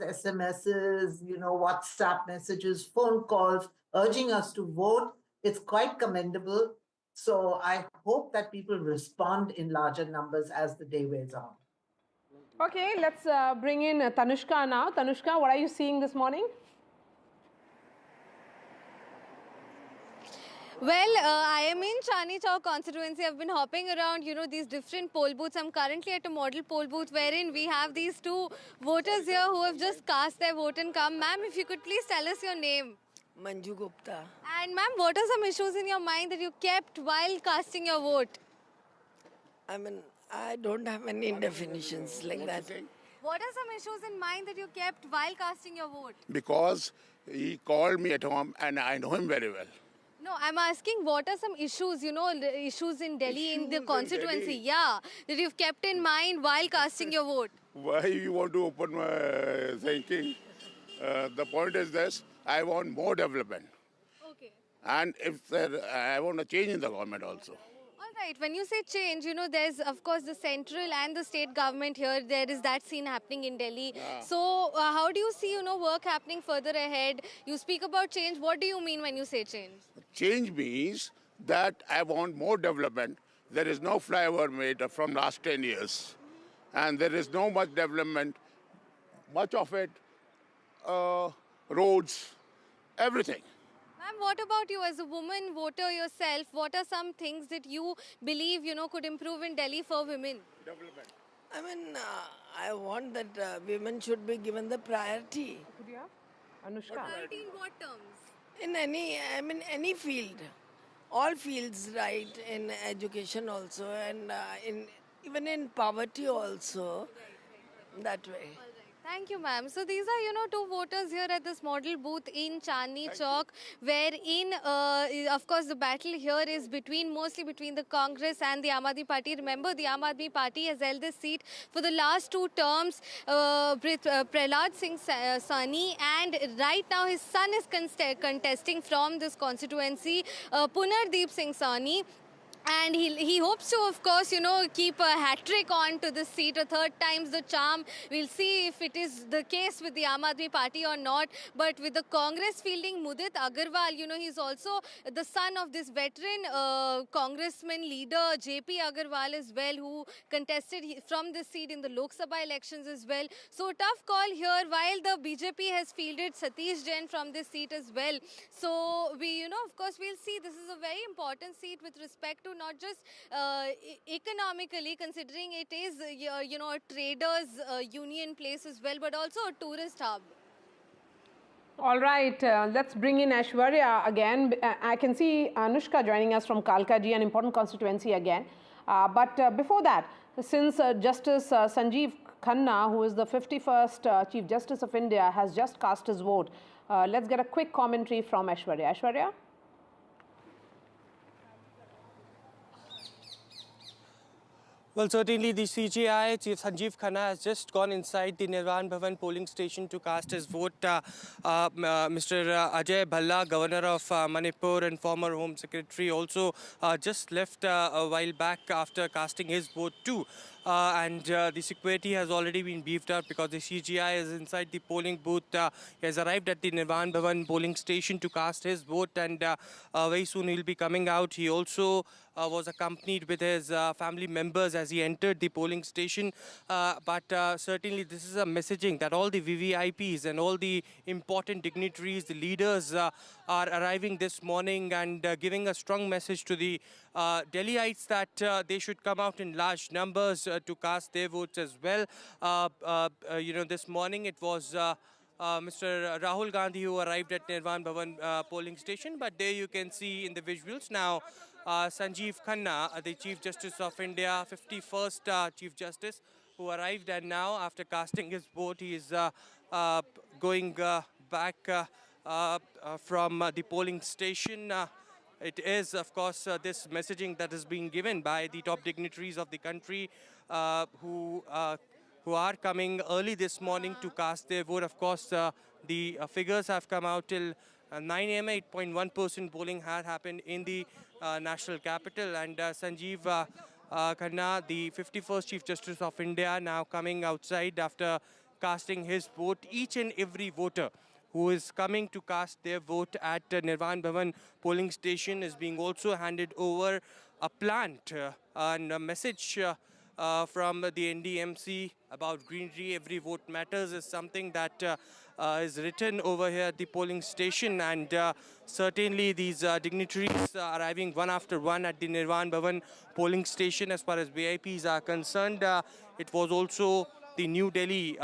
SMSs, WhatsApp messages, phone calls, urging us to vote. It's quite commendable. So I hope that people respond in larger numbers as the day wears on. Okay, let's bring in Tanushka now. Tanushka, what are you seeing this morning? Well, I am in Chandni Chowk constituency. I've been hopping around, these different poll booths. I'm currently at a model poll booth wherein we have these two voters here who have just cast their vote and come. Ma'am, if you could please tell us your name. Manju Gupta. And ma'am, what are some issues in your mind that you kept while casting your vote? I don't have any definitions like that. What are some issues in mind that you kept while casting your vote? Because he called me at home and I know him very well. No, I'm asking what are some issues, the issues in Delhi, in the constituency, yeah, that you've kept in mind while casting your vote? Why you want to open my thinking? The point is this, I want more development. Okay. And I want a change in the government also. All right, when you say change, there's of course the central and the state government here. There is that scene happening in Delhi. Yeah. So how do you see, work happening further ahead? You speak about change. What do you mean when you say change? Change means that I want more development. There is no flyover made from last 10 years. And there is no much development, much of it, roads, everything. Ma'am, what about you as a woman voter yourself? What are some things that you believe, could improve in Delhi for women? Development. I want that women should be given the priority. Could you have? Anushka. Priority in what terms? In any field. All fields, right? In education also and even in poverty also. That way. Thank you, ma'am. So these are, two voters here at this model booth in Chandni Chowk, wherein, of course, the battle here is mostly between the Congress and the Aam Aadmi Party. Remember, the Aam Aadmi Party has held this seat for the last 2 terms. Prayagraj Singh Sani, and right now his son is contesting from this constituency, Punardeep Singh Sani. And he hopes to, of course, keep a hat-trick on to this seat. A 3rd time's the charm. We'll see if it is the case with the Aam Aadmi Party or not. But with the Congress fielding Mudit Agarwal, he's also the son of this veteran congressman leader, JP Agarwal as well, who contested from this seat in the Lok Sabha elections as well. So tough call here, while the BJP has fielded Satish Jain from this seat as well. So we, of course, we'll see. This is a very important seat with respect to not just economically, considering it is, a traders union place as well, but also a tourist hub. All right, let's bring in Aishwarya again. I can see Anushka joining us from Kalkaji, an important constituency again. But before that, since Justice Sanjeev Khanna, who is the 51st Chief Justice of India, has just cast his vote, let's get a quick commentary from Aishwarya. Aishwarya? Well, certainly the CJI, Chief Sanjeev Khanna, has just gone inside the Nirvan Bhavan polling station to cast his vote. Mr. Ajay Bhalla, Governor of Manipur and former Home Secretary, also just left a while back after casting his vote too. And the security has already been beefed up because the CGI is inside the polling booth. He has arrived at the Nirvan Bhavan polling station to cast his vote, and very soon he'll be coming out. He also was accompanied with his family members as he entered the polling station. But certainly this is a messaging that all the VVIPs and all the important dignitaries, the leaders are arriving this morning and giving a strong message to the Delhiites that they should come out in large numbers to cast their votes as well. This morning it was Mr. Rahul Gandhi who arrived at Nirvan Bhavan polling station, but there you can see in the visuals now Sanjeev Khanna, the Chief Justice of India, 51st Chief Justice, who arrived, and now after casting his vote he is going back from the polling station. It is, of course, this messaging that is being given by the top dignitaries of the country who are coming early this morning to cast their vote. Of course, the figures have come out till 9 a.m. 8.1% polling had happened in the national capital. And Sanjeev Khanna, the 51st Chief Justice of India, now coming outside after casting his vote. Each and every voter who is coming to cast their vote at Nirvan Bhavan polling station is being also handed over a plant and a message from the NDMC about greenery. Every vote matters is something that is written over here at the polling station, and certainly these dignitaries arriving one after one at the Nirvan Bhavan polling station. As far as VIPs are concerned, it was also the New Delhi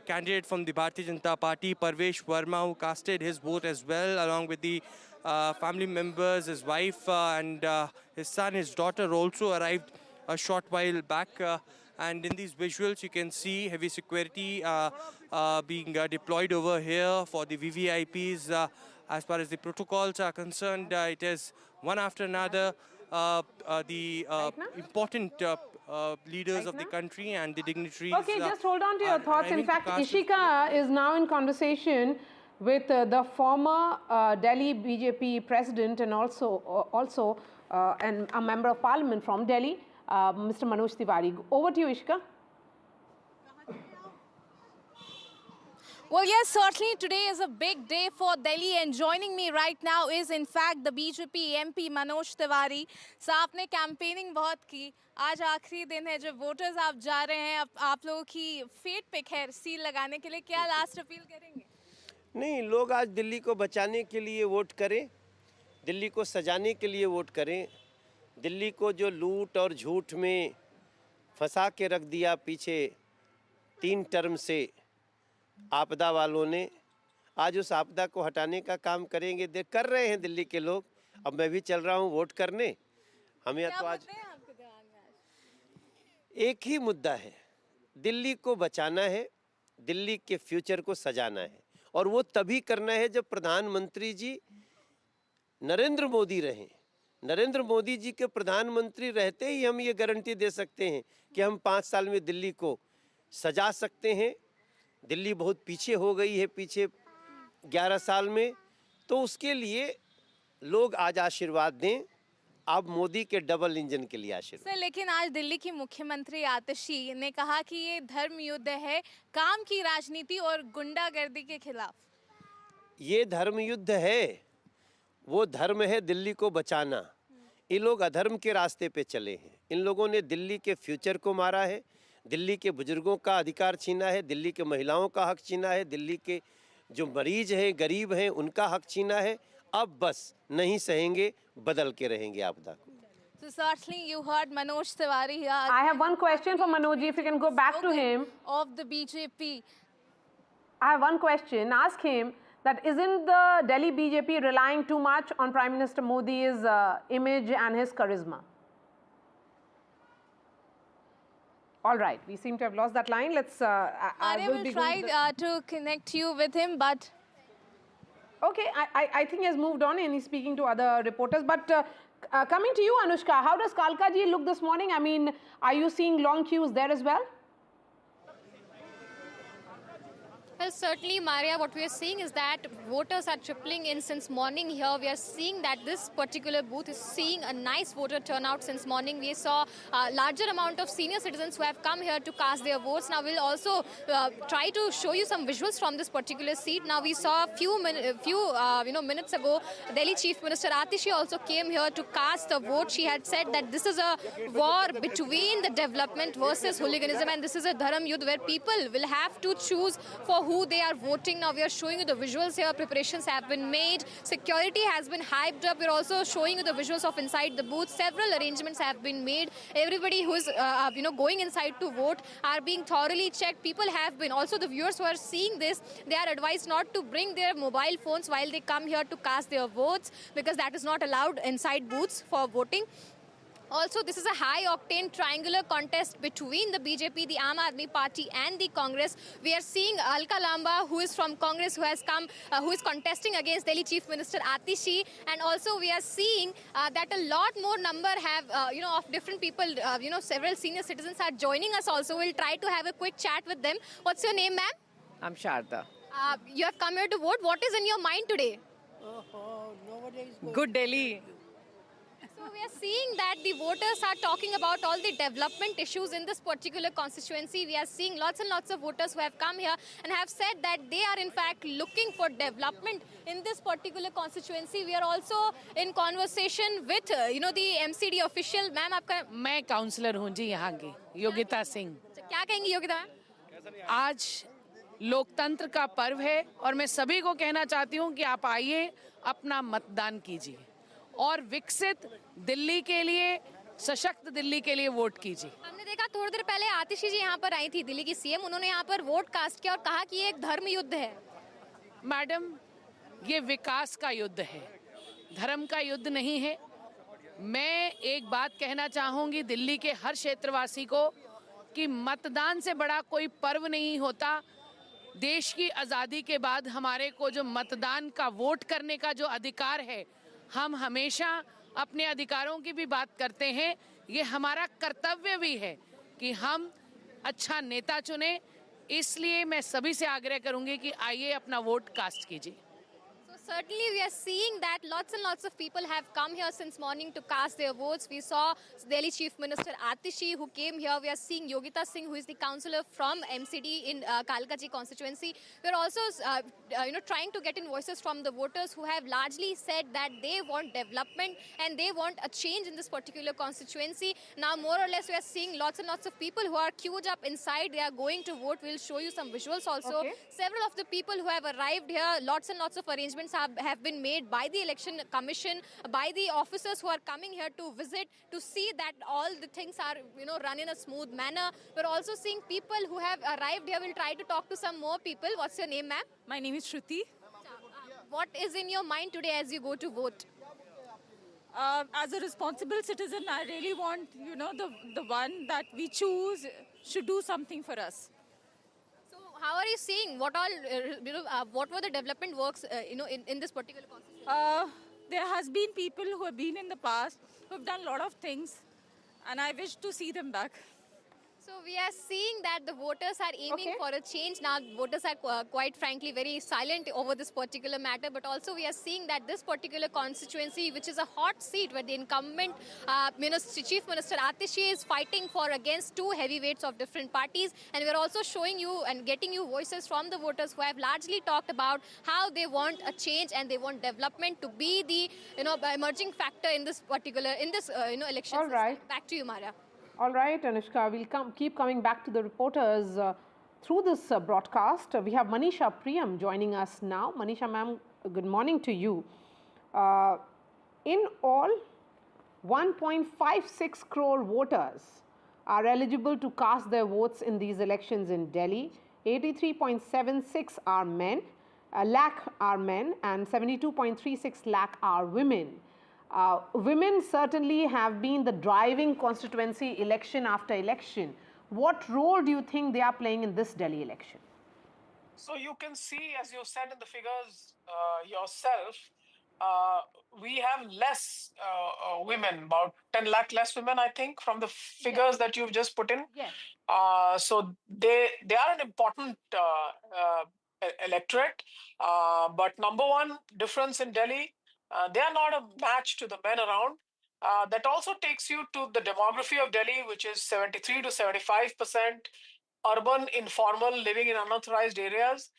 candidate from the Bharatiya Janata Party, Parvesh Verma, who casted his vote as well, along with the family members, his wife and his son, his daughter also arrived a short while back. And in these visuals, you can see heavy security being deployed over here for the VVIPs. As far as the protocols are concerned, it is one after another the important leaders of the country and the dignitaries. Okay, just hold on to your thoughts. In fact, Ishika is now in conversation with the former Delhi BJP president and also a member of parliament from Delhi, Mr. Manoj Tiwari. Over to you, Ishika. Well, yes, certainly today is a big day for Delhi, and joining me right now is in fact the BJP MP Manoj Tiwari. So आपने campaigning बहुत की, आज आखिरी दिन है जब voters आप जा रहे हैं, आप लोगों की फेट पिक है सील लगाने के लिए, क्या लास्ट अपील करेंगे? नहीं, लोग आज दिल्ली को बचाने के लिए वोट करें, दिल्ली को सजाने के लिए वोट करें। दिल्ली को जो लूट और झूठ में फंसा के रख दिया पीछे 3 टर्म से आपदा वालों ने, आज उस आपदा को हटाने का काम करेंगे। देख कर रहे हैं दिल्ली के लोग। अब मैं भी चल रहा हूं वोट करने। हमें तो आज एक ही मुद्दा है, दिल्ली को बचाना है, दिल्ली के फ्यूचर को सजाना है, और वो तभी करना है जब प्रधानमंत्री जी नरेंद्र मोदी रहें। नरेंद्र मोदी जी के प्रधानमंत्री रहते ही हम ये गारंटी दे सकते हैं कि हम 5 साल में दिल्ली को सजा सकते हैं। दिल्ली बहुत पीछे हो गई है पिछले 11 साल में, तो उसके लिए लोग आज आशीर्वाद दें। अब मोदी के डबल इंजन के लिए आशीर्वाद। सर, लेकिन आज दिल्ली की मुख्यमंत्री आतिशी ने कहा कि ये धर्म युद्ध है, काम की राजनीति और गुंडागर्दी के खिलाफ। ये धर्म युद्ध है, वो धर्म है दिल्ली को बचाना। ये लोग अधर्म के रास्ते पे चले हैं। इन लोगों ने दिल्ली के फ्यूचर को मारा है, दिल्ली के बुजुर्गों का अधिकार छीना है, दिल्ली के महिलाओं का हक छीना है, दिल्ली के जो मरीज हैं, गरीब हैं, उनका हक छीना है। अब बस नहीं सहेंगे, बदल के रहेंगे आपदा को। So certainly you heard Manoj Tiwari here. I have one question for Manoj, if you can go back to him. Of the BJP. I have one question. Ask him that isn't the Delhi BJP relying too much on Prime Minister Modi's image and his charisma? All right, we seem to have lost that line. Let's. I will try to connect you with him, but. Okay, I think he has moved on and he's speaking to other reporters. But coming to you, Anushka, how does Kalkaji look this morning? I mean, are you seeing long queues there as well? Well, certainly, Maria, what we are seeing is that voters are tripling in since morning here. We are seeing that this particular booth is seeing a nice voter turnout since morning. We saw a larger amount of senior citizens who have come here to cast their votes. Now, we'll also try to show you some visuals from this particular seat. Now, we saw a few minutes ago, Delhi Chief Minister Atishi also came here to cast a vote. She had said that this is a war between the development versus hooliganism, and this is a dharam yudh where people will have to choose for who they are voting. Now we are showing you the visuals here. Preparations have been made. Security has been hyped up. We're also showing you the visuals of inside the booth. Several arrangements have been made. Everybody who is going inside to vote are being thoroughly checked. People have been, also the viewers who are seeing this, they are advised not to bring their mobile phones while they come here to cast their votes, because that is not allowed inside booths for voting. Also, this is a high-octane triangular contest between the BJP, the Aam Aadmi Party and the Congress. We are seeing Alka Lamba, who is from Congress, who has come, who is contesting against Delhi Chief Minister Atishi. And also, we are seeing that a lot more number have, of different people, several senior citizens are joining us also. We'll try to have a quick chat with them. What's your name, ma'am? I'm Sharda. You have come here to vote. What is in your mind today? Good Delhi. So So we are seeing that the voters are talking about all the development issues in this particular constituency. We are seeing lots and lots of voters who have come here and have said that they are in fact looking for development in this particular constituency. We are also in conversation with, the MCD official. Ma'am, आपका मैं counsellor हूं जी यहाँ की योगिता सिंह। क्या कहेंगी Yogita ma'am? आज लोकतंत्र का पर्व है और मैं सभी को कहना चाहती हूँ कि आप आइए, अपना मतदान कीजिए और विकसित दिल्ली के लिए, सशक्त दिल्ली के लिए वोट कीजिए। हमने देखा थोड़ी देर पहले आतिशी जी यहाँ पर आई थी, दिल्ली की सीएम। उन्होंने यहाँ पर वोट कास्ट किया और कहा कि ये एक धर्म युद्ध है। मैडम, ये विकास का युद्ध है, धर्म का युद्ध नहीं है। मैं एक बात कहना चाहूँगी दिल्ली के हर क्षेत्रवासी को कि मतदान से बड़ा कोई पर्व नहीं होता। देश की आज़ादी के बाद हमारे को जो मतदान का, वोट करने का जो अधिकार है, हम हमेशा अपने अधिकारों की भी बात करते हैं। ये हमारा कर्तव्य भी है कि हम अच्छा नेता चुने। इसलिए मैं सभी से आग्रह करूंगी कि आइए अपना वोट कास्ट कीजिए। Certainly, we are seeing that lots and lots of people have come here since morning to cast their votes. We saw Delhi Chief Minister Atishi who came here. We are seeing Yogita Singh, who is the councillor from MCD in Kalkaji constituency. We are also, trying to get in voices from the voters who have largely said that they want development and they want a change in this particular constituency. Now, more or less, we are seeing lots and lots of people who are queued up inside. They are going to vote. We'll show you some visuals also. Okay. Several of the people who have arrived here, lots and lots of arrangements have been made by the election commission, by the officers who are coming here to visit, to see that all the things are, run in a smooth manner. We're also seeing people who have arrived here. We'll try to talk to some more people. What's your name, ma'am? My name is Shruti. What is in your mind today as you go to vote? As a responsible citizen, I really want, the one that we choose should do something for us. How are you seeing what all, what were the development works, in this particular constituency? There has been people who have been in the past who have done a lot of things, and I wish to see them back. So we are seeing that the voters are aiming for a change. Now, voters are quite frankly very silent over this particular matter, but also we are seeing that this particular constituency, which is a hot seat where the incumbent Chief Minister Atishi is fighting for against two heavyweights of different parties. And we're also showing you and getting you voices from the voters who have largely talked about how they want a change and they want development to be the emerging factor in this particular, election. All right. Back to you, Maria. All right, Anushka, we'll keep coming back to the reporters through this broadcast. We have Manisha Priyam joining us now. Manisha ma'am, good morning to you. In all, 1.56 crore voters are eligible to cast their votes in these elections in Delhi. 83.76 are men, lakh are men, and 72.36 lakh are women. Women certainly have been the driving constituency election after election. What role do you think they are playing in this Delhi election? So you can see, as you said in the figures yourself, we have less women, about 10 lakh less women, I think, from the figures that you've just put in. Yes. So they are an important electorate. But number one difference in Delhi, they are not a match to the men around. That also takes you to the demography of Delhi, which is 73 to 75% urban, informal, living in unauthorized areas.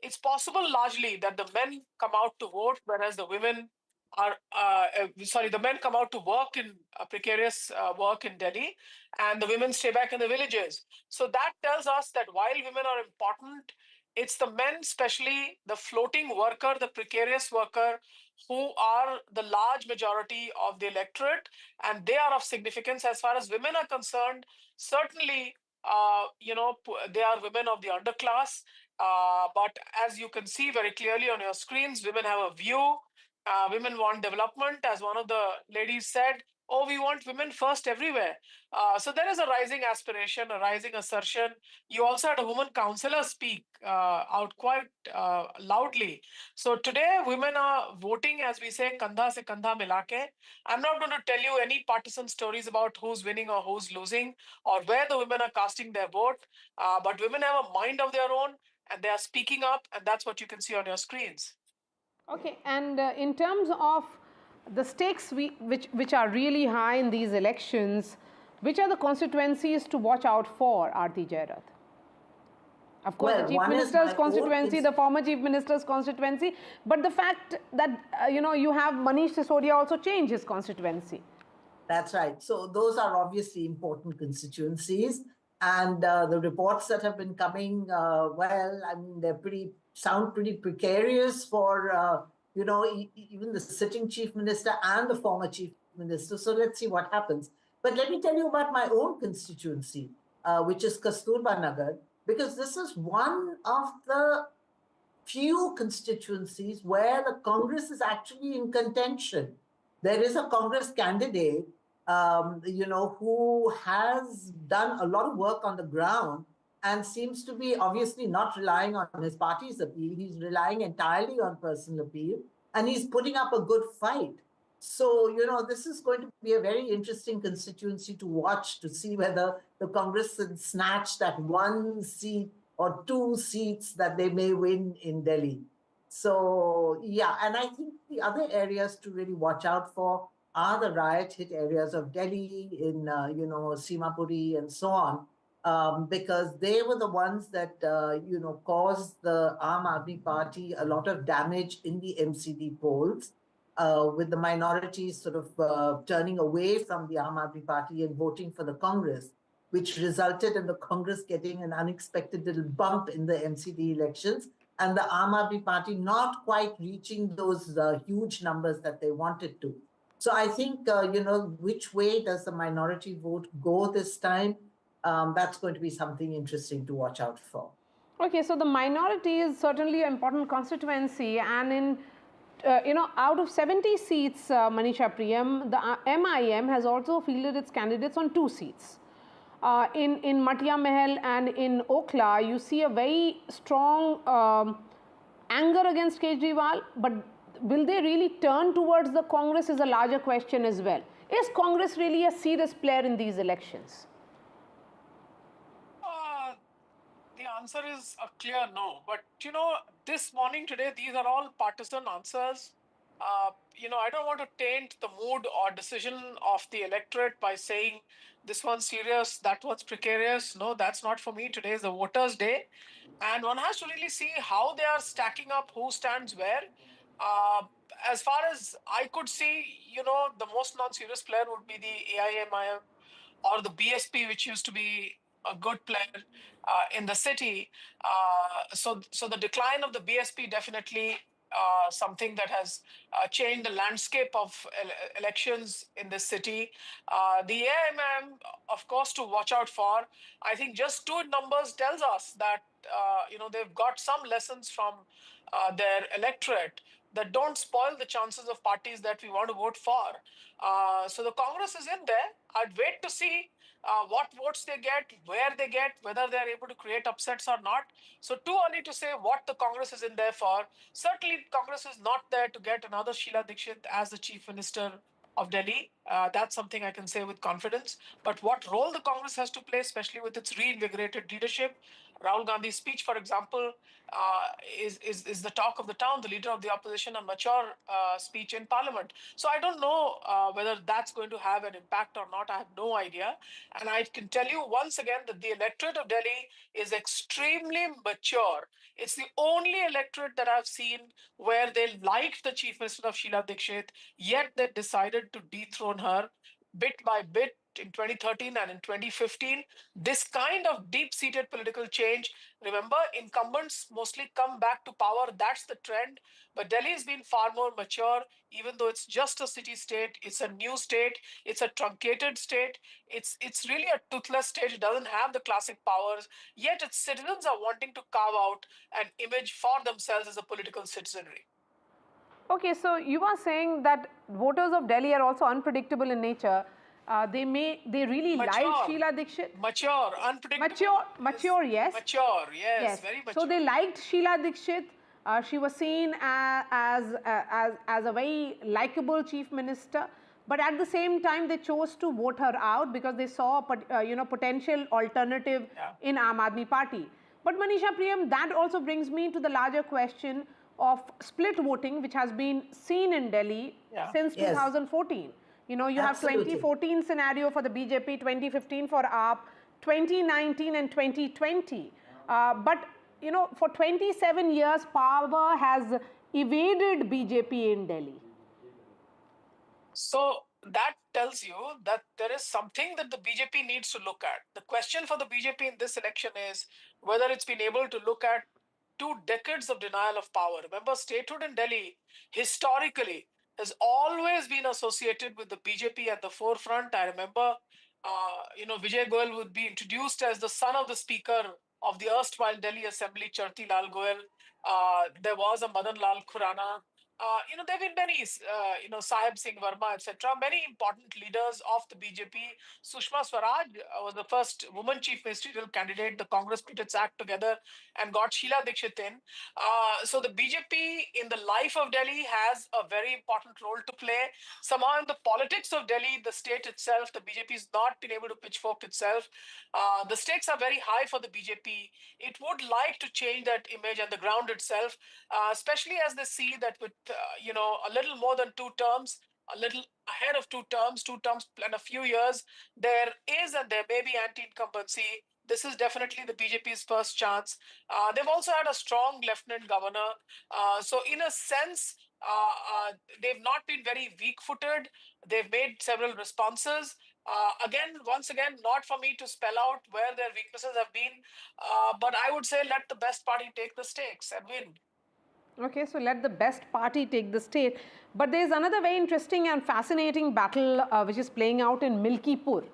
It's possible largely that the men come out to vote, whereas the women are, the men come out to work in precarious work in Delhi, and the women stay back in the villages. So that tells us that while women are important, it's the men, especially the floating worker, the precarious worker, who are the large majority of the electorate, and they are of significance as far as women are concerned. Certainly, they are women of the underclass, but as you can see very clearly on your screens, women have a view. Women want development, as one of the ladies said. Oh, we want women first everywhere. So there is a rising aspiration, a rising assertion. You also had a woman councillor speak out quite loudly. So today, women are voting, as we say, kandha se kandha milake. I'm not going to tell you any partisan stories about who's winning or who's losing or where the women are casting their vote. But women have a mind of their own and they are speaking up, and that's what you can see on your screens. Okay, and in terms of the stakes which are really high in these elections, which are the constituencies to watch out for, Aarti Jairath? Of course, Well, the Chief one is Minister's my own constituency, the former Chief Minister's constituency, but the fact that, you have Manish Sisodia also changed his constituency. That's right. So those are obviously important constituencies. And the reports that have been coming, well, I mean, sound pretty precarious for, even the sitting chief minister and the former chief minister. So let's see what happens. But let me tell you about my own constituency, which is Kasturba Nagar, because this is one of the few constituencies where the Congress is actually in contention. There is a Congress candidate, who has done a lot of work on the ground and seems to be obviously not relying on his party's appeal. He's relying entirely on personal appeal, and he's putting up a good fight. So, this is going to be a very interesting constituency to watch, to see whether the Congress can snatch that one seat or two seats that they may win in Delhi. So, yeah, and I think the other areas to really watch out for are the riot-hit areas of Delhi, in, Simapuri and so on, because they were the ones that, caused the Aam Aadmi Party a lot of damage in the MCD polls, with the minorities sort of turning away from the Aam Aadmi Party and voting for the Congress, which resulted in the Congress getting an unexpected little bump in the MCD elections, and the Aam Aadmi Party not quite reaching those huge numbers that they wanted to. So I think, which way does the minority vote go this time? That's going to be something interesting to watch out for. Okay, so the minority is certainly an important constituency, and in out of 70 seats, Manisha Priyam, the MIM has also fielded its candidates on 2 seats. In Matia Mahal and in Okhla, you see a very strong anger against Kejriwal, but will they really turn towards the Congress is a larger question as well. Is Congress really a serious player in these elections? The answer is a clear no. But, this morning today, these are all partisan answers. I don't want to taint the mood or decision of the electorate by saying this one's serious, that one's precarious. No, that's not for me. Today is the voters' day. And one has to really see how they are stacking up, who stands where. As far as I could see, the most non-serious player would be the AIMIM or the BSP, which used to be a good player in the city. So the decline of the BSP definitely something that has changed the landscape of elections in this city. The AIMM, of course, to watch out for. I think just 2 numbers tells us that they've got some lessons from their electorate that don't spoil the chances of parties that we want to vote for. So the Congress is in there. I'd wait to see what votes they get, where they get, whether they're able to create upsets or not. So too early to say what the Congress is in there for. Certainly, Congress is not there to get another Sheila Dikshit as the Chief Minister of Delhi. That's something I can say with confidence. But what role the Congress has to play, especially with its reinvigorated leadership, Rahul Gandhi's speech, for example, is the talk of the town, the leader of the opposition, a mature speech in Parliament. So I don't know whether that's going to have an impact or not. I have no idea. And I can tell you once again that the electorate of Delhi is extremely mature. It's the only electorate that I've seen where they liked the Chief Minister of Sheila Dikshit, yet they decided to dethrone her bit by bit in 2013 and in 2015. This kind of deep-seated political change, remember, incumbents mostly come back to power. That's the trend. But Delhi has been far more mature, even though it's just a city-state. It's a new state. It's a truncated state. It's really a toothless state. It doesn't have the classic powers. Yet its citizens are wanting to carve out an image for themselves as a political citizenry. Okay, so you are saying that voters of Delhi are also unpredictable in nature. They really like Sheila Dikshit. Mature, unpredictable. Mature, yes. Mature, yes, very mature. So they liked Sheila Dikshit. She was seen as a very likable chief minister. But at the same time, they chose to vote her out because they saw a potential alternative in Aam Aadmi Party. But Manisha Priyam, that also brings me to the larger question of split voting which has been seen in Delhi since Yes. 2014. You know, you Absolutely. have 2014 scenario for the BJP, 2015 for AAP, 2019 and 2020. But, you know, for 27 years, power has evaded BJP in Delhi. So that tells you that there is something that the BJP needs to look at. The question for the BJP in this election is whether it's been able to look at 2 decades of denial of power. Remember, statehood in Delhi historically has always been associated with the BJP at the forefront. I remember, Vijay Goyal would be introduced as the son of the speaker of the erstwhile Delhi Assembly, Charti Lal Goyal. There was a Madan Lal Khurana. There have been many, Sahib Singh Verma, etc., many important leaders of the BJP. Sushma Swaraj was the first woman chief ministerial candidate. The Congress put its act together and got Sheila Dikshit in. So the BJP in the life of Delhi has a very important role to play. Somehow in the politics of Delhi, the state itself, the BJP has not been able to pitchfork itself. The stakes are very high for the BJP. It would like to change that image on the ground itself, especially as they see that with, a little more than 2 terms, a little ahead of 2 terms and a few years, there is and there may be anti-incumbency. This is definitely the BJP's first chance. They've also had a strong lieutenant governor. So in a sense, they've not been very weak-footed. They've made several responses. Once again, not for me to spell out where their weaknesses have been, but I would say let the best party take the stakes and win. Okay, so let the best party take the state. But there is another very interesting and fascinating battle which is playing out in Milkipur.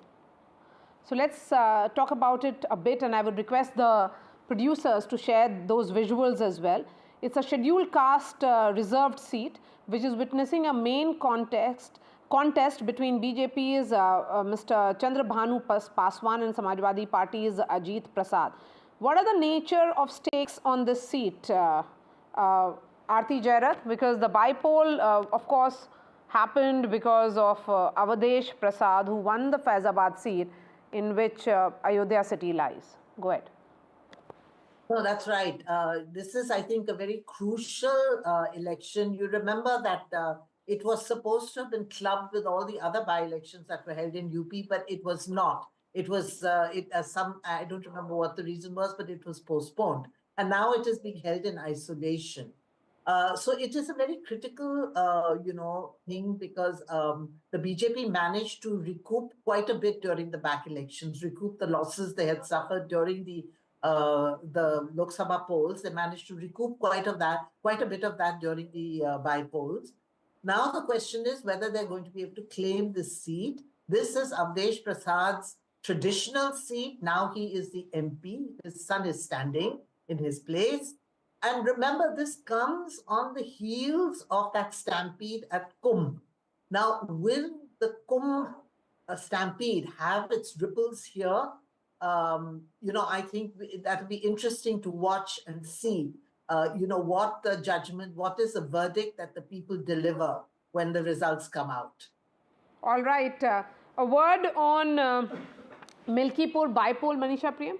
So let's talk about it a bit, and I would request the producers to share those visuals as well. It's a scheduled caste reserved seat which is witnessing a main contest between BJP's Mr. Chandrabhanu Paswan and Samajwadi Party's Ajit Prasad. What are the nature of stakes on this seat? Aarti Jairat, because the bypoll, of course, happened because of Avadesh Prasad, who won the Faizabad seat in which Ayodhya city lies. Go ahead. No, that's right. This is, I think, a very crucial election. You remember that it was supposed to have been clubbed with all the other by-elections that were held in UP, but it was not. It was, I don't remember what the reason was, but it was postponed. And now it is being held in isolation. So it is a very critical, thing because the BJP managed to recoup quite a bit during the back elections, recoup the losses they had suffered during the Lok Sabha polls. They managed to recoup quite a bit of that during the by polls. Now the question is whether they're going to be able to claim this seat. This is Avdesh Prasad's traditional seat. Now he is the MP. His son is standing in his place. And remember, this comes on the heels of that stampede at Kumbh. Now, will the Kumbh stampede have its ripples here? I think that will be interesting to watch and see, what the judgment, what is the verdict that the people deliver when the results come out. All right. A word on Milkipur bypoll, Manisha Priyam?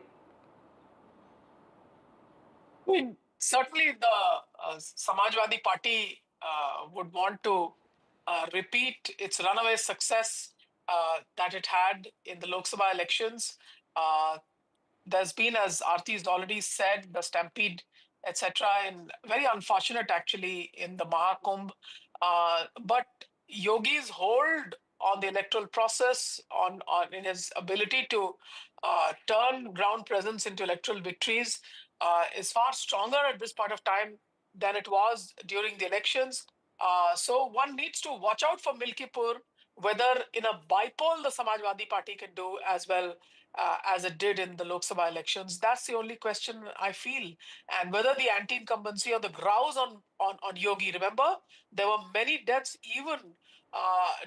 Certainly, the Samajwadi Party would want to repeat its runaway success that it had in the Lok Sabha elections. There's been, as Aarti has already said, the stampede, etc., and very unfortunate actually in the Maha Kumbh. But Yogi's hold on the electoral process, in his ability to turn ground presence into electoral victories, is far stronger at this point of time than it was during the elections. So one needs to watch out for Milkipur, whether in a bypoll the Samajwadi Party can do as well as it did in the Lok Sabha elections. That's the only question I feel. And whether the anti-incumbency or the grouse on Yogi. Remember, there were many deaths even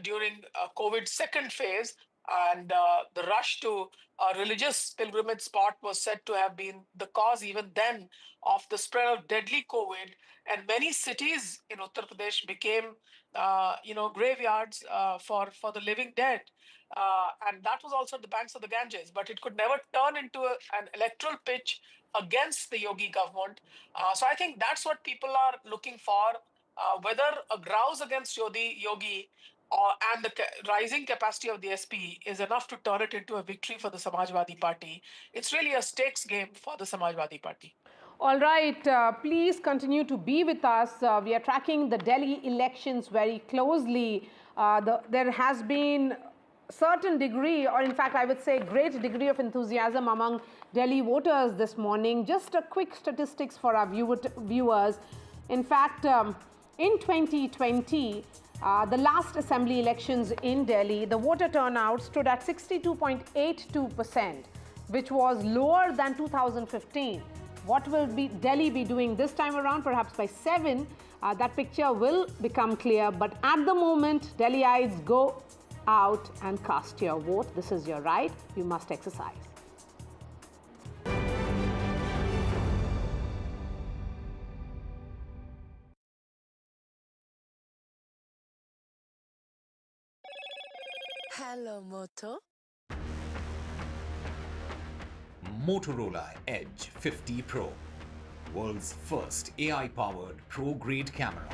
during COVID's second phase, and the rush to a religious pilgrimage spot was said to have been the cause even then of the spread of deadly COVID. And many cities in Uttar Pradesh became, graveyards for the living dead. And that was also at the banks of the Ganges. But it could never turn into an electoral pitch against the Yogi government. So I think that's what people are looking for, whether a grouse against Yogi and the rising capacity of the SP is enough to turn it into a victory for the Samajwadi Party. It's really a stakes game for the Samajwadi Party. All right, please continue to be with us. We are tracking the Delhi elections very closely. There has been certain degree, or in fact I would say great degree of enthusiasm among Delhi voters this morning. Just a quick statistics for our viewers. In fact, in 2020, the last assembly elections in Delhi, the voter turnout stood at 62.82%, which was lower than 2015. What will Delhi be doing this time around? Perhaps by 7, that picture will become clear. But at the moment, Delhiites, go out and cast your vote. This is your right. You must exercise. Hello, Moto. Motorola Edge 50 Pro, world's first AI-powered pro-grade camera.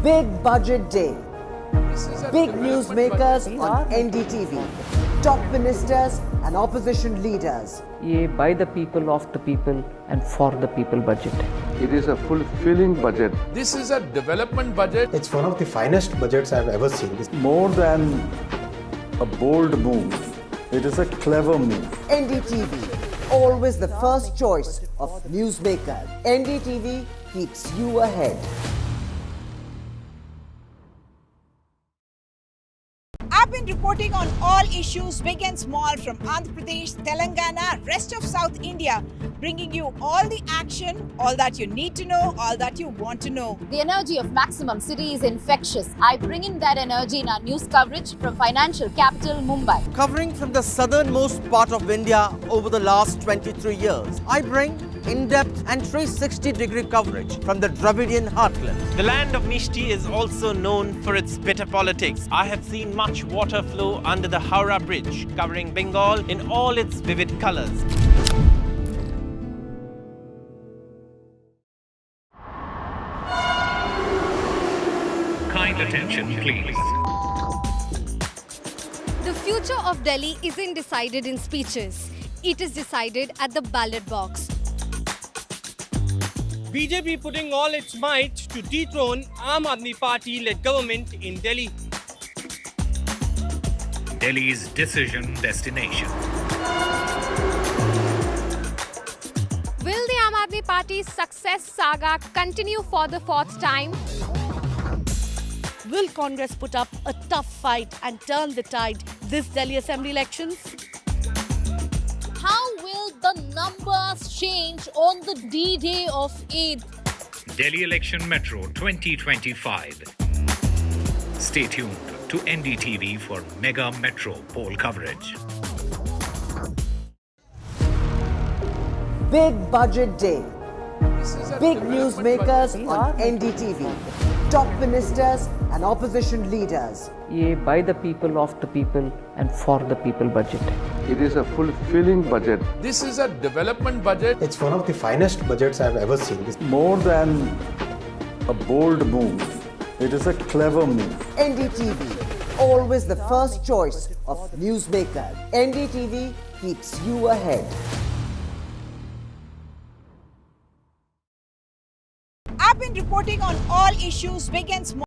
Big budget day. Big newsmakers on NDTV. Top ministers and opposition leaders. ये by the people, of the people and for the people budget. It is a fulfilling budget. This is a development budget. It's one of the finest budgets I've ever seen. More than a bold move, it is a clever move. NDTV, always the first choice of newsmakers. NDTV keeps you ahead. I've been reporting on all issues, big and small, from Andhra Pradesh, Telangana, rest of South India, bringing you all the action, all that you need to know, all that you want to know. The energy of Maximum City is infectious. I bring in that energy in our news coverage from financial capital Mumbai. Covering from the southernmost part of India over the last 23 years, I bring in-depth and 360-degree coverage from the Dravidian heartland. The land of Mishti is also known for its bitter politics. I have seen much water flow under the Howrah Bridge, covering Bengal in all its vivid colors. Kind attention, please. The future of Delhi isn't decided in speeches. It is decided at the ballot box. BJP putting all its might to dethrone Aam Aadmi Party-led government in Delhi. Delhi's decision destination. Will the Aam Aadmi Party's success saga continue for the 4th time? Will Congress put up a tough fight and turn the tide this Delhi Assembly elections? How will the numbers change on the D-Day of Eid? Delhi Election Metro 2025. Stay tuned to NDTV for mega metro poll coverage. Big budget day. Big newsmakers on NDTV. Top ministers and opposition leaders. ये by the people, of the people and for the people budget. It is a fulfilling budget. This is a development budget. It's one of the finest budgets I've ever seen. More than a bold move, it is a clever move. NDTV, always the first choice of newsmakers. NDTV keeps you ahead. I've been reporting on all issues, big and small.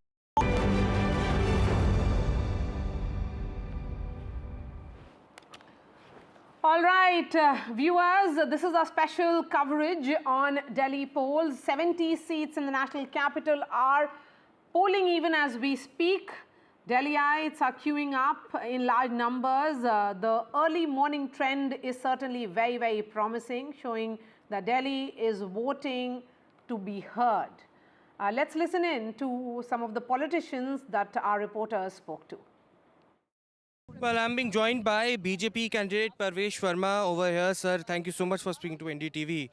All right, viewers, this is our special coverage on Delhi polls. 70 seats in the national capital are polling even as we speak. Delhiites are queuing up in large numbers. The early morning trend is certainly very, very promising, showing that Delhi is voting to be heard. Let's listen in to some of the politicians that our reporters spoke to. Well, I'm being joined by BJP candidate Parvesh Verma over here. Sir, thank you so much for speaking to NDTV.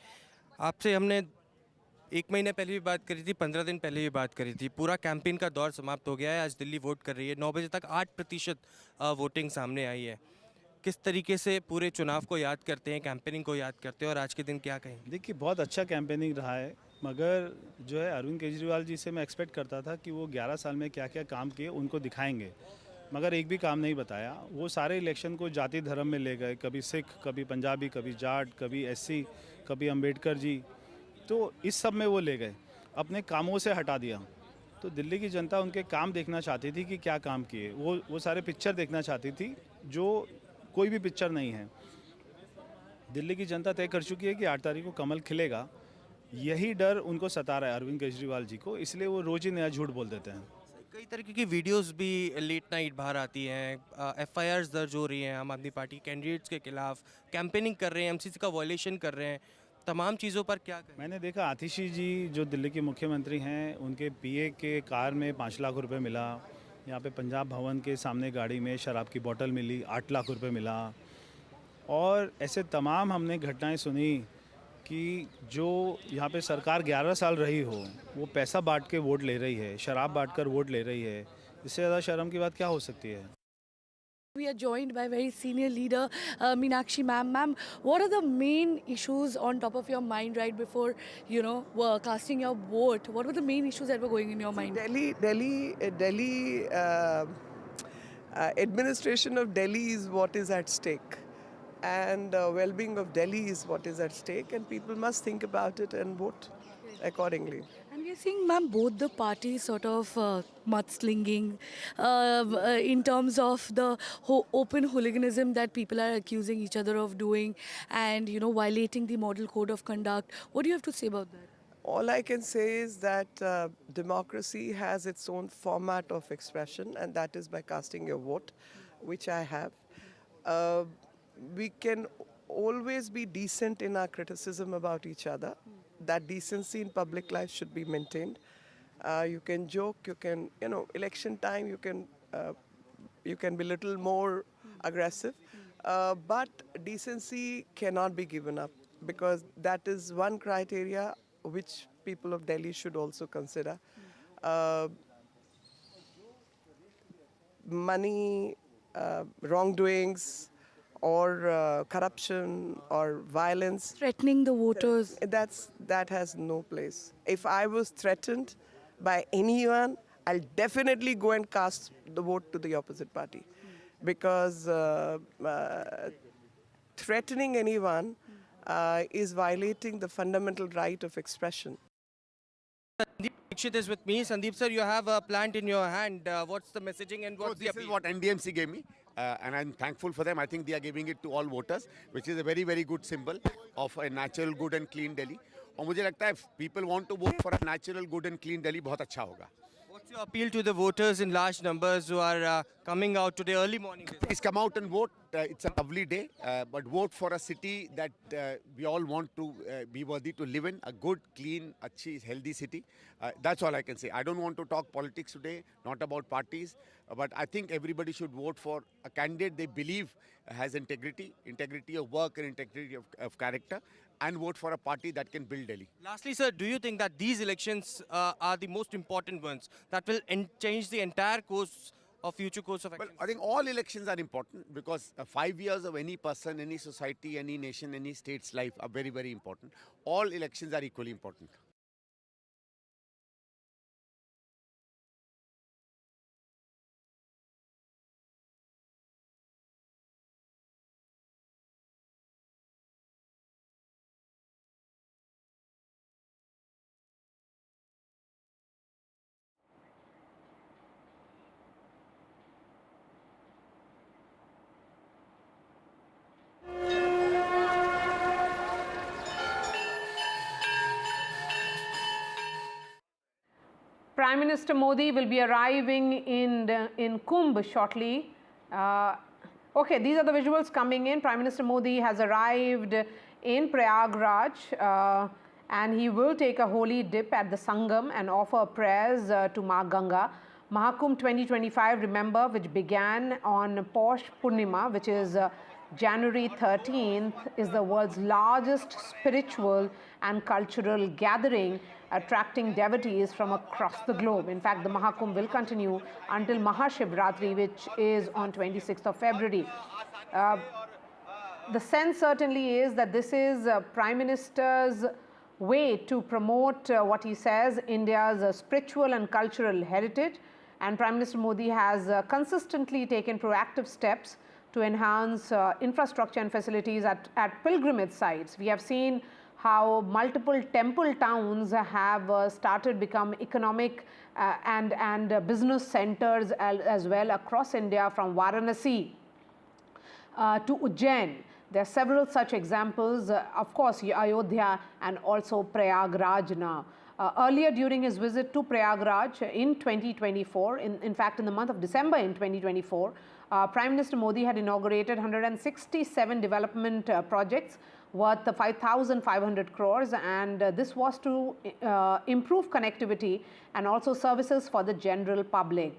आपसे हमने 1 महीने पहले भी बात करी थी, 15 दिन पहले भी बात करी थी. पूरा कैंपेन का दौर समाप्त हो गया है. आज दिल्ली वोट कर रही है. 9 बजे तक 8% वोटिंग सामने आई है. किस तरीके से पूरे चुनाव को याद करते हैं, कैंपेनिंग को याद करते हैं और आज के दिन क्या कहें? देखिए, बहुत अच्छा कैंपेनिंग रहा है, मगर जो है अरविंद केजरीवाल जी से मैं एक्सपेक्ट करता था कि वो 11 साल में क्या क्या काम किए उनको दिखाएंगे, मगर एक भी काम नहीं बताया. वो सारे इलेक्शन को जाति धर्म में ले गए, कभी सिख, कभी पंजाबी, कभी जाट, कभी एससी, कभी अंबेडकर जी. तो इस सब में वो ले गए, अपने कामों से हटा दिया. तो दिल्ली की जनता उनके काम देखना चाहती थी कि क्या काम किए. वो सारे पिक्चर देखना चाहती थी, जो कोई भी पिक्चर नहीं है. दिल्ली की जनता तय कर चुकी है कि 8 तारीख को कमल खिलेगा. यही डर उनको सता रहा है अरविंद केजरीवाल जी को, इसलिए वो रोज़ ही नया झूठ बोल देते हैं. कई तरीके की वीडियोस भी लेट नाइट बाहर आती हैं, FIRs दर्ज हो रही हैं आम आदमी पार्टी कैंडिडेट्स के खिलाफ, कैंपेनिंग कर रहे हैं, MCC का वायलेशन कर रहे हैं. तमाम चीज़ों पर क्या करें? मैंने देखा आतिशी जी जो दिल्ली के मुख्यमंत्री हैं, उनके PA के कार में 5 लाख रुपए मिला. यहाँ पे पंजाब भवन के सामने गाड़ी में शराब की बोतल मिली, 8 लाख रुपए मिला. और ऐसे तमाम हमने घटनाएं सुनी कि जो यहाँ पे सरकार 11 साल रही हो, वो पैसा बांट के वोट ले रही है, शराब बांटकर वोट ले रही है. इससे ज़्यादा शर्म की बात क्या हो सकती है? We are joined by very senior leader Meenakshi ma'am. Ma'am, what are the main issues on top of your mind right before casting your vote? What were the main issues that were going in your mind? Delhi administration of Delhi is what is at stake, and well-being of Delhi is what is at stake, and people must think about it and vote accordingly. And we are seeing, ma'am, both the parties sort of mudslinging in terms of the open hooliganism that people are accusing each other of doing, and violating the model code of conduct. What do you have to say about that? All I can say is that democracy has its own format of expression, and that is by casting your vote, which I have. We can always be decent in our criticism about each other. That decency in public life should be maintained. You can joke, you can, election time, you can be a little more aggressive, but decency cannot be given up, because that is one criteria which people of Delhi should also consider. Money, wrongdoings, or corruption or violence, threatening the voters, that has no place. If I was threatened by anyone, I'll definitely go and cast the vote to the opposite party, because threatening anyone is violating the fundamental right of expression. Sandeep Dixit is with me. Sandeep sir, you have a plant in your hand. What's the messaging and what's the appeal? This is what NDMC gave me, and I'm thankful for them. I think they are giving it to all voters, which is a very, very good symbol of a natural, good and clean Delhi. और मुझे लगता है if people want to vote for a natural, good and clean Delhi, बहुत अच्छा होगा. What's your appeal to the voters in large numbers who are coming out today early morning? Please come out and vote. It's a lovely day, but vote for a city that we all want to be worthy to live in, a good, clean, अच्छी, healthy city. That's all I can say. I don't want to talk politics today, not about parties, but I think everybody should vote for a candidate they believe has integrity of work and integrity of character, and vote for a party that can build Delhi. Lastly, sir, do you think that these elections are the most important ones that will change the entire course of future course of action? Well, I think all elections are important, because 5 years of any person, any society, any nation, any state's life are very, very important. All elections are equally important. Prime Minister Modi will be arriving in Kumbh shortly. Okay, these are the visuals coming in. Prime Minister Modi has arrived in Prayagraj, and he will take a holy dip at the Sangam and offer prayers to Magh Ganga. Maha Kumbh 2025, remember, which began on Posh Purnima, which is January 13th, is the world's largest spiritual and cultural gathering, attracting devotees from across the globe. In fact, the Maha Kumbh will continue until Mahashivratri, which is on 26th of February. The sense certainly is that this is Prime Minister's way to promote what he says, India's spiritual and cultural heritage. And Prime Minister Modi has consistently taken proactive steps to enhance infrastructure and facilities at pilgrimage sites. We have seen how multiple temple towns have started become economic and business centers as well across India, from Varanasi to Ujjain. There are several such examples, of course, Ayodhya and also Prayagraj now. Earlier during his visit to Prayagraj in 2024, in fact in the month of December in 2024, Prime Minister Modi had inaugurated 167 development projects worth 5,500 crores, and this was to improve connectivity and also services for the general public.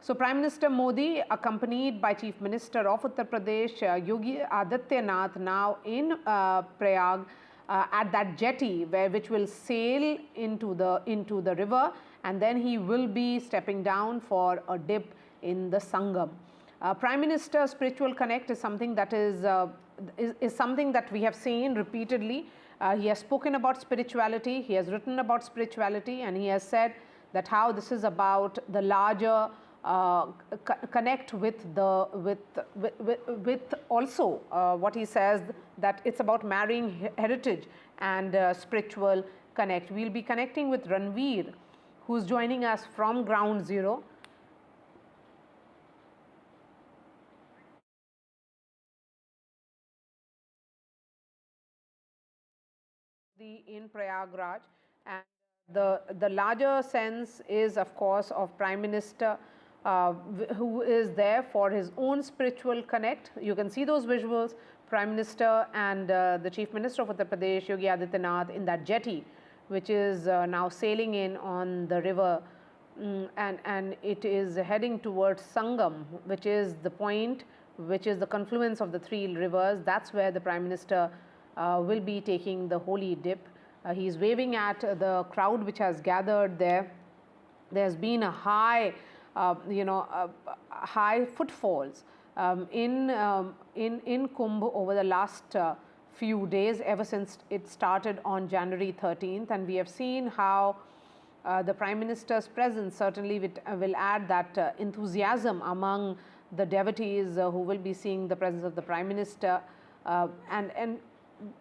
So Prime Minister Modi, accompanied by Chief Minister of Uttar Pradesh, Yogi Adityanath, now in Prayag at that jetty which will sail into the river, and then he will be stepping down for a dip in the Sangam. Prime Minister's spiritual connect is something that is something that we have seen repeatedly. He has spoken about spirituality, he has written about spirituality, and he has said that how this is about the larger connect with also what he says, that it's about marrying heritage and spiritual connect. We'll be connecting with Ranveer, who's joining us from Ground Zero. In Prayagraj, and the larger sense is, of course, of Prime Minister who is there for his own spiritual connect. You can see those visuals, Prime Minister and the Chief Minister of Uttar Pradesh, Yogi Adityanath, in that jetty, which is now sailing in on the river, and it is heading towards Sangam, which is the point, which is the confluence of the three rivers. That's where the Prime Minister will be taking the holy dip. He is waving at the crowd which has gathered there. There's been a high, high footfalls in Kumbh over the last few days, ever since it started on January 13th, and we have seen how the Prime Minister's presence certainly will add that enthusiasm among the devotees who will be seeing the presence of the Prime Minister, and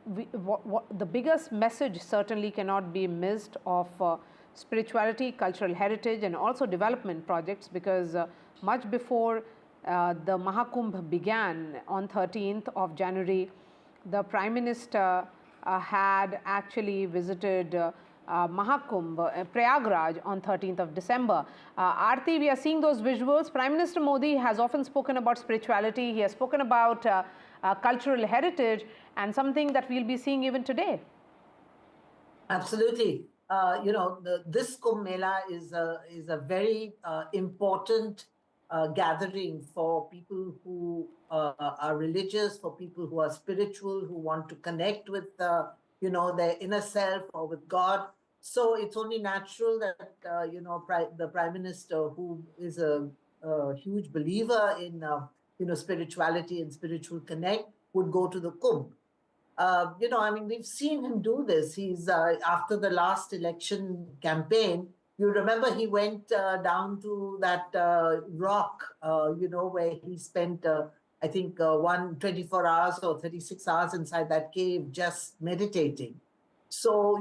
the biggest message certainly cannot be missed of spirituality, cultural heritage, and also development projects, because much before the Maha Kumbh began on 13th of January, the Prime Minister had actually visited Maha Kumbh, Prayagraj, on 13th of December. Aarti, we are seeing those visuals. Prime Minister Modi has often spoken about spirituality. He has spoken about cultural heritage, and something that we'll be seeing even today. Absolutely. This Kumbh Mela is a very important gathering for people who are religious, for people who are spiritual, who want to connect with their inner self or with God. So it's only natural that the Prime Minister, who is a huge believer in spirituality and spiritual connect, would go to the Kumbh. We've seen him do this. He's after the last election campaign, you remember he went down to that rock, where he spent, I think, 24 hours or 36 hours inside that cave just meditating. So,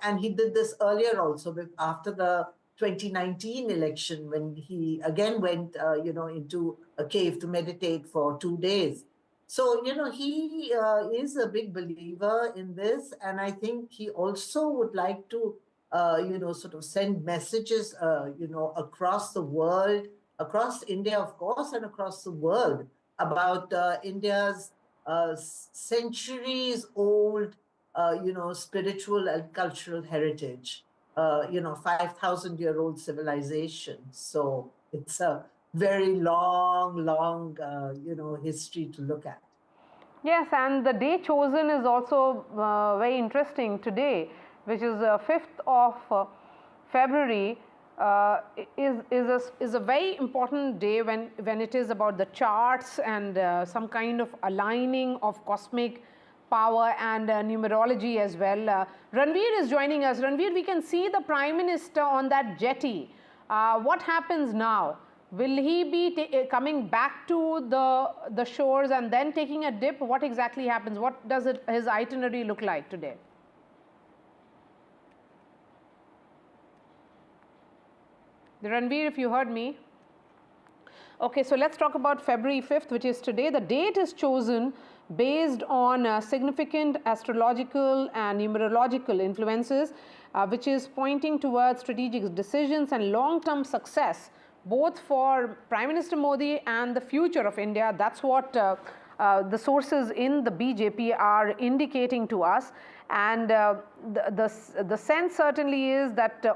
and he did this earlier also, after the 2019 election, when he again went, into a cave to meditate for 2 days. So, he is a big believer in this, and I think he also would like to, sort of send messages, across the world, across India, of course, and across the world, about India's centuries-old spiritual and cultural heritage, 5,000-year-old civilization. So it's a very long, history to look at. Yes, and the day chosen is also very interesting today, which is 5th of February. Is a very important day when it is about the charts and some kind of aligning of cosmic power and numerology as well. Ranveer is joining us. Ranveer, we can see the Prime Minister on that jetty. What happens now? Will he be coming back to the shores and then taking a dip? What exactly happens? What does his itinerary look like today? Ranveer, if you heard me. Okay, so let's talk about February 5th, which is today. The date is chosen based on significant astrological and numerological influences, which is pointing towards strategic decisions and long-term success, both for Prime Minister Modi and the future of India. That's what the sources in the BJP are indicating to us. And the sense certainly is that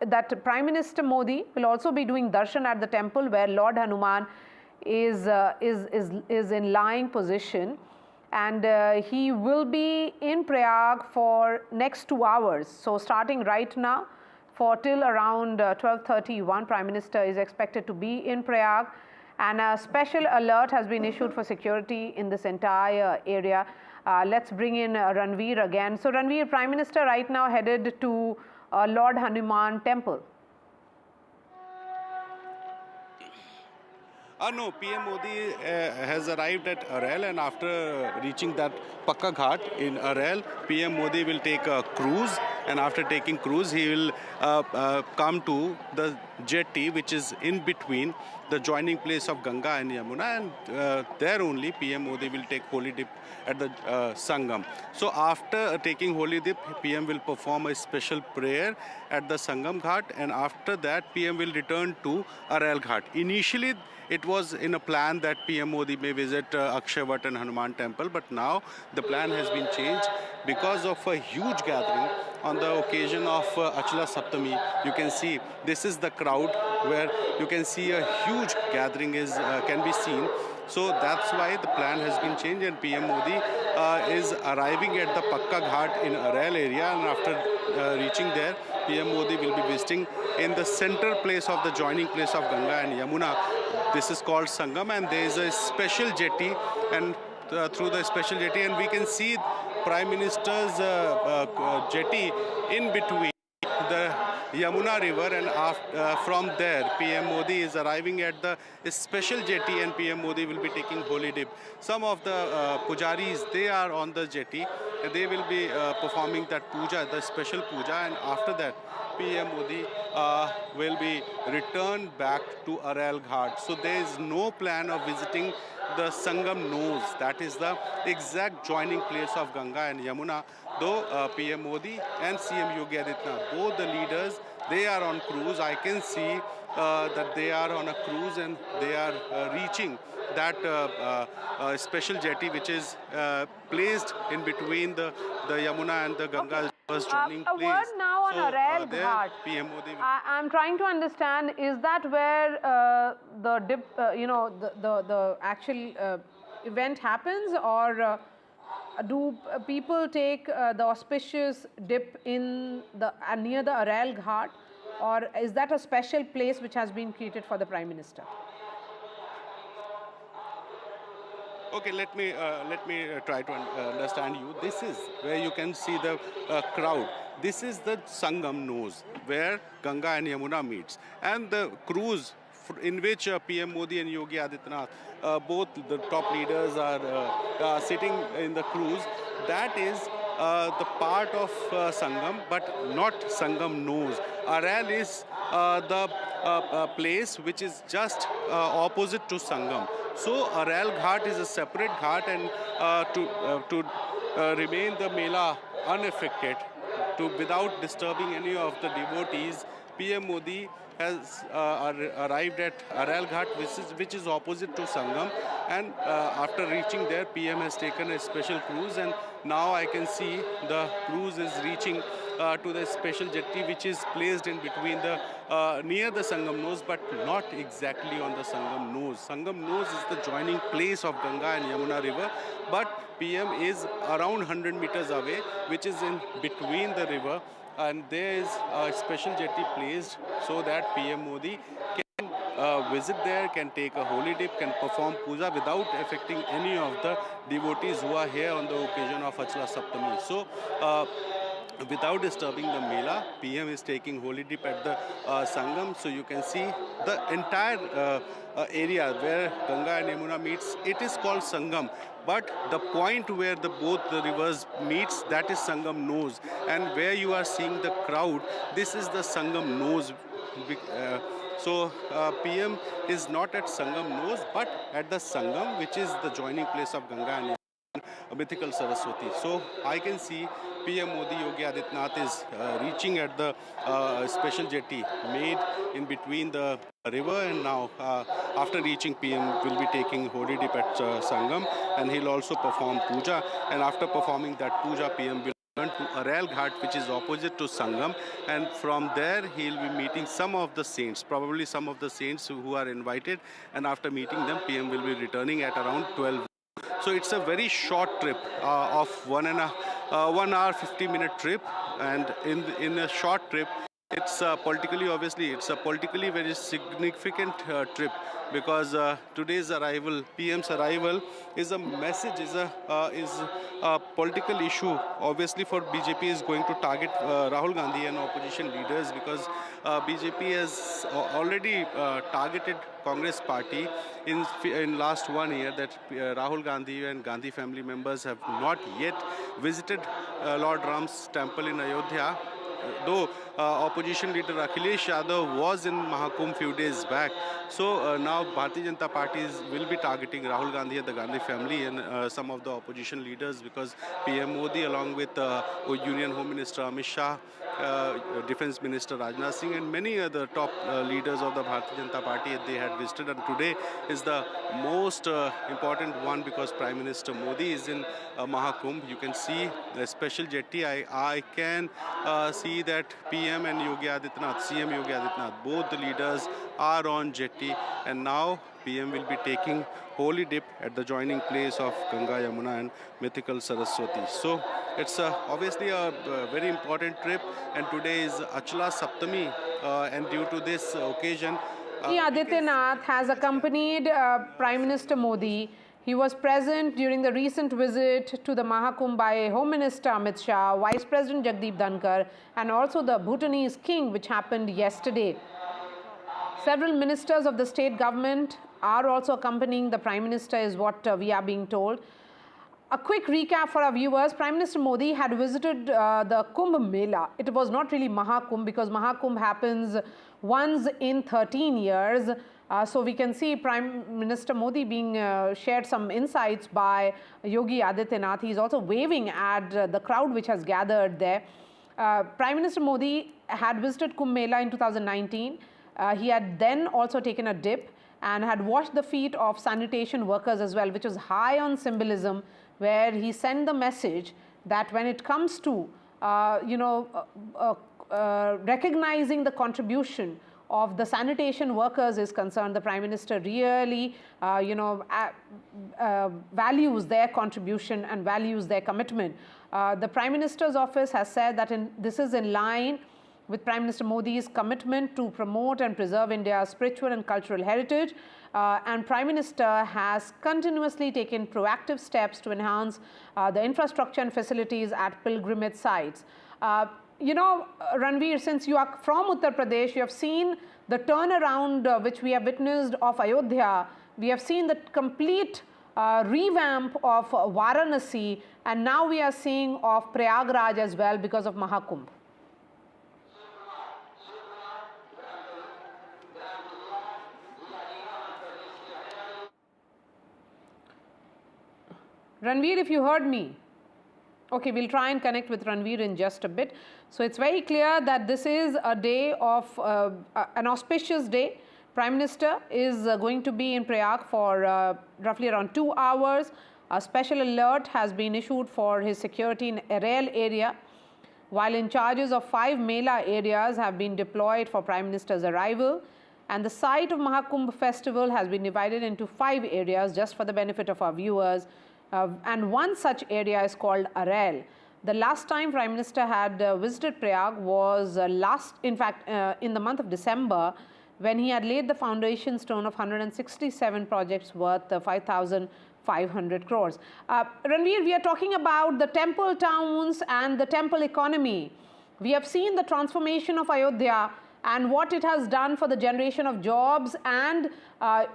that Prime Minister Modi will also be doing darshan at the temple where Lord Hanuman is in lying position, and he will be in Prayag for next 2 hours. So starting right now for till around 12:31, Prime Minister is expected to be in Prayag, and a special alert has been issued for security in this entire area. Let's bring in Ranveer again. So Ranveer, Prime Minister right now headed to Lord Hanuman temple. No, PM Modi has arrived at Arel, and after reaching that Pakka Ghat in Arel, PM Modi will take a cruise, and after taking cruise, he will come to the jetty, which is in between the joining place of Ganga and Yamuna, and there only PM Modi will take holy dip at the Sangam. So after taking holy dip, PM will perform a special prayer at the Sangam Ghat, and after that PM will return to Arel Ghat. Initially, it was in a plan that PM Modi may visit Akshavat and Hanuman temple, but now the plan has been changed because of a huge gathering on the occasion of Achla Saptami. You can see this is the crowd where you can see a huge gathering can be seen. So that's why the plan has been changed, and PM Modi is arriving at the Pakka Ghat in Arel area, and after reaching there, PM Modi will be visiting in the center place of the joining place of Ganga and Yamuna. This is called Sangam, and there is a special jetty, and through the special jetty, and we can see Prime Minister's jetty in between the Yamuna river, and from there PM Modi is arriving at the special jetty, and PM Modi will be taking holy dip. Some of the pujaris, they are on the jetty, and they will be performing that puja, the special puja, and after that PM Modi will be returned back to Arel Ghat. So there is no plan of visiting the Sangam nose, that is the exact joining place of Ganga and Yamuna, though PM Modi and CM Yogi Adityanath, both the leaders, they are on cruise. I can see that they are on a cruise, and they are reaching that special jetty which is placed in between the Yamuna and the Ganga joining place. A word now on Arel Ghat. PM Modi I'm trying to understand, is that where the dip, the actual event happens, or do people take the auspicious dip in the near the Arel Ghat, or is that a special place which has been created for the Prime Minister? Okay, let me try to understand you. This is where you can see the crowd. This is the Sangam nose where Ganga and Yamuna meets, and the cruise in which PM Modi and Yogi Adityanath, both the top leaders are sitting in the cruise. That is the part of Sangam, but not Sangam nose. Arel is the place which is just opposite to Sangam. So Arel Ghat is a separate ghat, and to remain the Mela unaffected, without disturbing any of the devotees, PM Modi has arrived at Aral Ghat, which is opposite to Sangam. And after reaching there, PM has taken a special cruise, and now I can see the cruise is reaching to the special jetty, which is placed in between the near the Sangam nose, but not exactly on the Sangam nose. Sangam nose is the joining place of Ganga and Yamuna river, but PM is around 100 meters away, which is in between the river, and there is a special jetty placed so that PM Modi can visit there, can take a holy dip, can perform puja without affecting any of the devotees who are here on the occasion of Achla Saptami. So, without disturbing the Mela, PM is taking holy dip at the Sangam. So you can see the entire area where Ganga and Yamuna meets. It is called Sangam, but the point where both the rivers meets, that is Sangam nose. And where you are seeing the crowd, this is the Sangam nose. So PM is not at Sangam nose, but at the Sangam, which is the joining place of Ganga and mythical Saraswati. So I can see PM Modi Yogi Adityanath is reaching at the special jetty made in between the river, and now after reaching, PM will be taking holy dip at Sangam, and he'll also perform puja, and after performing that puja, PM will turn to Aral Ghat, which is opposite to Sangam, and from there he'll be meeting some of the saints, probably some of the saints who are invited, and after meeting them, PM will be returning at around 12. So it's a very short trip of 1 hour 50-minute trip, and in a short trip, it's politically, obviously, it's a politically very significant trip, because today's arrival, PM's arrival, is a message, is a political issue. Obviously, for BJP is going to target Rahul Gandhi and opposition leaders, because BJP has already targeted Congress party in last 1 year, that Rahul Gandhi and Gandhi family members have not yet visited Lord Ram's temple in Ayodhya. Though opposition leader Akhilesh Yadav was in Maha Kumbh few days back. So now Bharatiya Janata Party will be targeting Rahul Gandhi and the Gandhi family and some of the opposition leaders, because PM Modi, along with Union Home Minister Amit Shah, Defence Minister Rajnath Singh, and many other top leaders of the Bharatiya Janata Party, they had visited. And today is the most important one, because Prime Minister Modi is in Maha Kumbh. You can see the special jetty. I can see that PM and Yogi Adityanath, CM Yogi Adityanath, both the leaders are on jetty, and now PM will be taking holy dip at the joining place of Ganga, Yamuna and mythical Saraswati. So it's obviously a very important trip, and today is Achla Saptami, and due to this occasion, Adityanath has accompanied Prime Minister Modi. He was present during the recent visit to the Maha Kumbh by Home Minister Amit Shah, Vice President Jagdeep Dhankar, and also the Bhutanese king, which happened yesterday. Several ministers of the state government are also accompanying the Prime Minister, is what we are being told. A quick recap for our viewers. Prime Minister Modi had visited the Kumbh Mela. It was not really Maha Kumbh, because Maha Kumbh happens once in 13 years. So we can see Prime Minister Modi being shared some insights by Yogi Adityanath. He is also waving at the crowd which has gathered there. Prime Minister Modi had visited Kumbh Mela in 2019. He had then also taken a dip and had washed the feet of sanitation workers as well, which was high on symbolism, where he sent the message that when it comes to recognizing the contribution of the sanitation workers is concerned, the Prime Minister really values their contribution and values their commitment. The Prime Minister's office has said that this is in line with Prime Minister Modi's commitment to promote and preserve India's spiritual and cultural heritage, and Prime Minister has continuously taken proactive steps to enhance the infrastructure and facilities at pilgrimage sites. Ranveer, since you are from Uttar Pradesh, you have seen the turnaround which we have witnessed of Ayodhya. We have seen the complete revamp of Varanasi, and now we are seeing of Prayagraj as well because of Maha Kumbh. Ranveer, if you heard me. Okay, we'll try and connect with Ranveer in just a bit. So it's very clear that this is a day of an auspicious day. Prime Minister is going to be in Prayag for roughly around 2 hours. A special alert has been issued for his security in Arail area, while in charges of 5 Mela areas have been deployed for Prime Minister's arrival. And the site of Maha Kumbh festival has been divided into 5 areas just for the benefit of our viewers. And one such area is called Arail. The last time Prime Minister had visited Prayag was in the month of December, when he had laid the foundation stone of 167 projects worth 5,500 crores. Ranveer, we are talking about the temple towns and the temple economy. We have seen the transformation of Ayodhya and what it has done for the generation of jobs and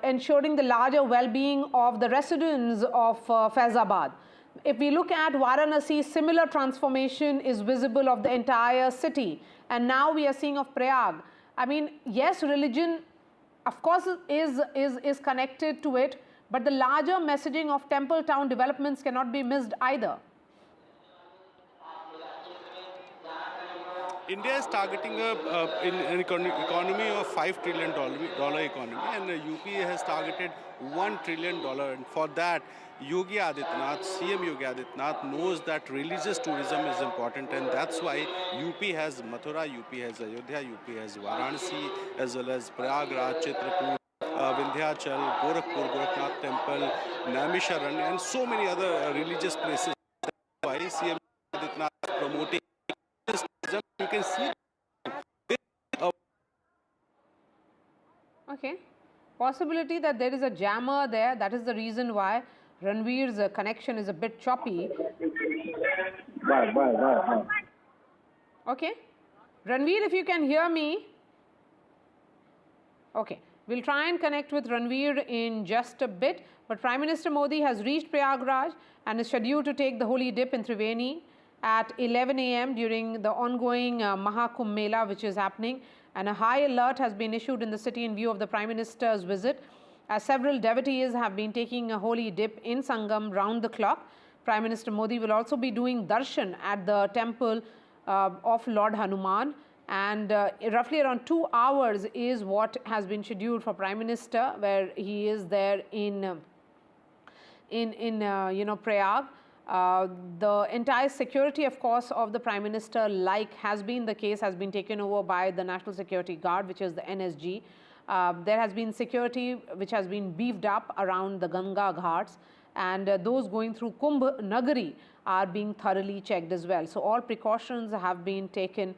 ensuring the larger well-being of the residents of Faizabad. If we look at Varanasi, similar transformation is visible of the entire city. And now we are seeing of Prayag. I mean, yes, religion, of course, is connected to it, but the larger messaging of temple town developments cannot be missed either. India is targeting an economy of $5 trillion economy, and UP has targeted $1 trillion. And for that, Yogi Adityanath, CM Yogi Adityanath knows that religious tourism is important, and that's why UP has Mathura, UP has Ayodhya, UP has Varanasi, as well as Prayagraj, Chitrakoot, Vindhyachal, Gorakhpur, Gorakhnath Temple, Naimisharan, and so many other religious places. That's why CM Adityanath is promoting religious tourism. You can see. Okay. Possibility that there is a jammer there. That is the reason why Ranveer's connection is a bit choppy. Okay. Ranveer, if you can hear me. Okay. We'll try and connect with Ranveer in just a bit. But Prime Minister Modi has reached Prayagraj and is scheduled to take the holy dip in Triveni at 11 a.m. during the ongoing Maha Kumbh Mela, which is happening. And a high alert has been issued in the city in view of the Prime Minister's visit, as several devotees have been taking a holy dip in Sangam round the clock. Prime Minister Modi will also be doing darshan at the temple of Lord Hanuman, and roughly around 2 hours is what has been scheduled for Prime Minister, where he is there in Prayag. The entire security, of course, of the Prime Minister, like has been the case, has been taken over by the National Security Guard, which is the NSG. There has been security which has been beefed up around the Ganga ghats, and those going through Kumbh Nagari are being thoroughly checked as well. So all precautions have been taken.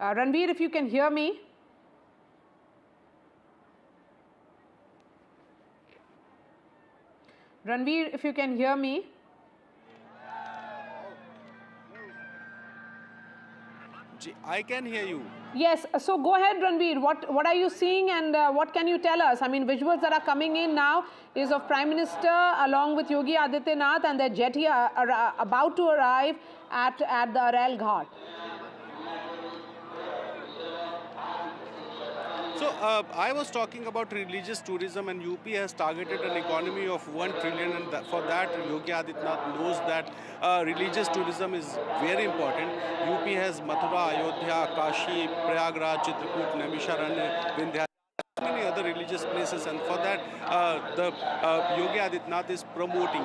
Ranveer, if you can hear me. Ranveer, if you can hear me. I can hear you. Yes, so go ahead, Ranveer. What are you seeing, and what can you tell us? I mean, visuals that are coming in now is of Prime Minister along with Yogi Adityanath and their jetty about to arrive at the Arail Ghat. So I was talking about religious tourism, and UP has targeted an economy of $1 trillion, and for that Yogi Adityanath knows that religious tourism is very important. UP has Mathura, Ayodhya, Kashi, Prayagraj, Chitrakoot, Naimisharan, Vindhyachal, many other religious places, and for that Yogi Adityanath is promoting,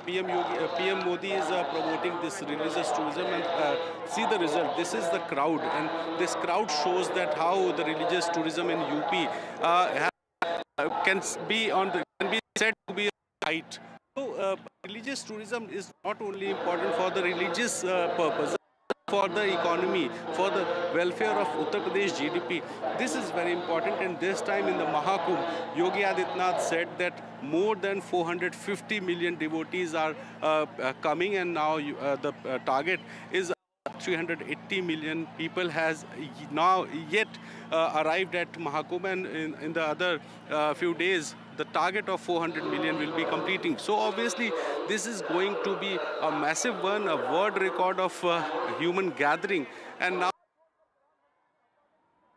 PM Modi is promoting this religious tourism, and see the result. This is the crowd, and this crowd shows that how the religious tourism in UP can be said to be a height. So religious tourism is not only important for the religious purpose, for the economy, for the welfare of Uttar Pradesh GDP. This is very important, and this time in the Maha Kumbh, Yogi Adityanath said that more than 450 million devotees are coming, and now the target is 380 million people has now yet arrived at Maha Kumbh, and in the other few days the target of 400 million will be completing. So obviously this is going to be a massive one, a world record of human gathering. And now